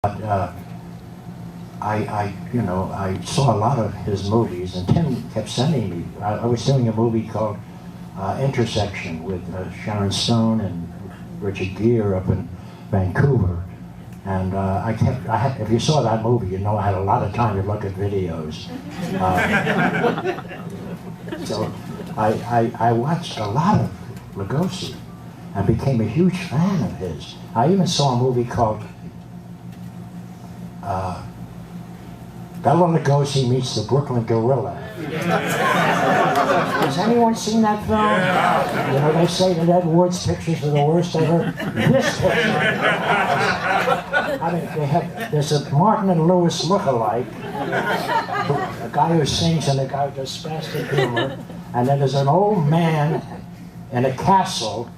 But I saw a lot of his movies, and Tim kept sending me. I was doing a movie called Intersection with Sharon Stone and Richard Gere up in Vancouver, and if you saw that movie, you know I had a lot of time to look at videos. So I watched a lot of Lugosi and became a huge fan of his. I even saw a movie called Bela Lugosi Meets the Brooklyn Gorilla. Has anyone seen that film? Yeah. You know, they say that Ed Wood's pictures are the worst ever. This picture. I mean, there's a Martin and Lewis look-alike, a guy who sings and a guy who does spastic humor, and then there's an old man in a castle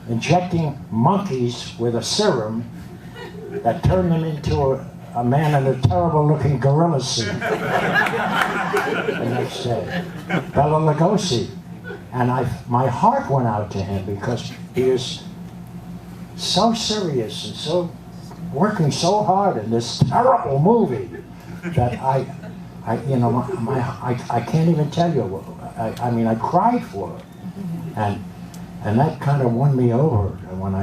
injecting monkeys with a serum that turned them into a man in a terrible-looking gorilla suit the next day. Bela Lugosi. And my heart went out to him because he is so serious and so working so hard in this terrible movie that I can't even tell you. I mean, I cried for it, and that kind of won me over. When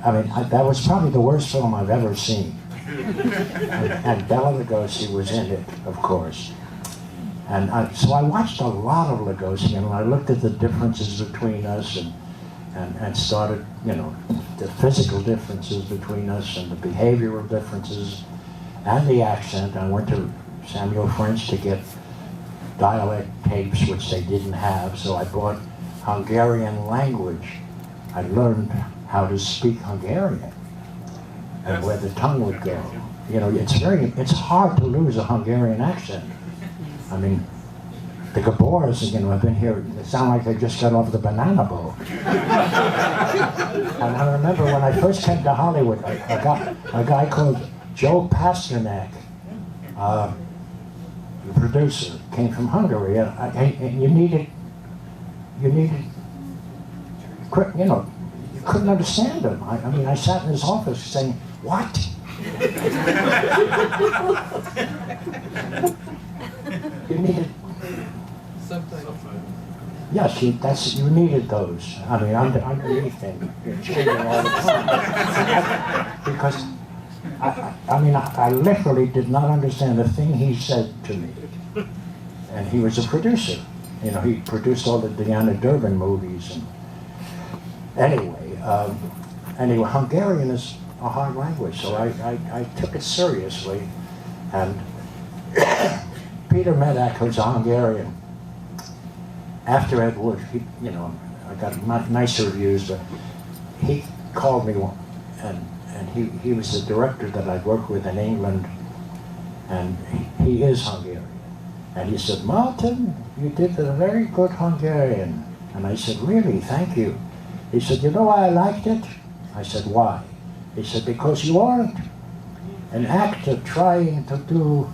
that was probably the worst film I've ever seen. And Bela Lugosi was in it, of course. And so I watched a lot of Lugosi, and I looked at the differences between us and started, the physical differences between us and the behavioral differences and the accent. I went to Samuel French to get dialect tapes, which they didn't have, so I bought Hungarian language. I learned how to speak Hungarian and where the tongue would go. It's hard to lose a Hungarian accent. I mean, the Gabors, have been here, they sound like they just got off the banana boat. And I remember when I first came to Hollywood, a guy called Joe Pasternak, the producer, came from Hungary, and you couldn't understand him. I sat in his office saying, "What?" You needed subtitles. Yes, you needed those. Underneath him, changing all the time. Because I literally did not understand a thing he said to me. And he was a producer. He produced all the Diana Durbin movies. And anyway, Hungarian is a hard language, so I took it seriously. And Peter Medak, who's a Hungarian, after Ed Wood, I got nicer reviews, but he called me and he was the director that I'd worked with in England, and he is Hungarian. And he said, "Martin, you did a very good Hungarian." And I said, "Really, thank you." He said, "You know why I liked it?" I said, "Why?" He said, "Because you aren't an actor trying to do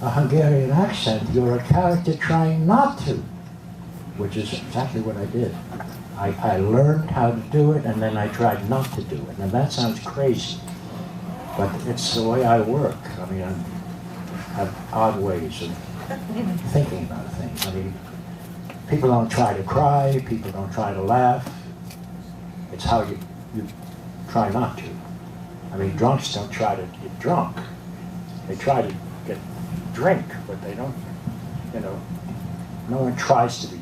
a Hungarian accent. You're a character trying not to," which is exactly what I did. I learned how to do it, and then I tried not to do it. And that sounds crazy, but it's the way I work. I have odd ways of thinking about things. People don't try to cry, people don't try to laugh. It's how you try not to. Drunks don't try to get drunk. They try to get drink, but they don't, no one tries to be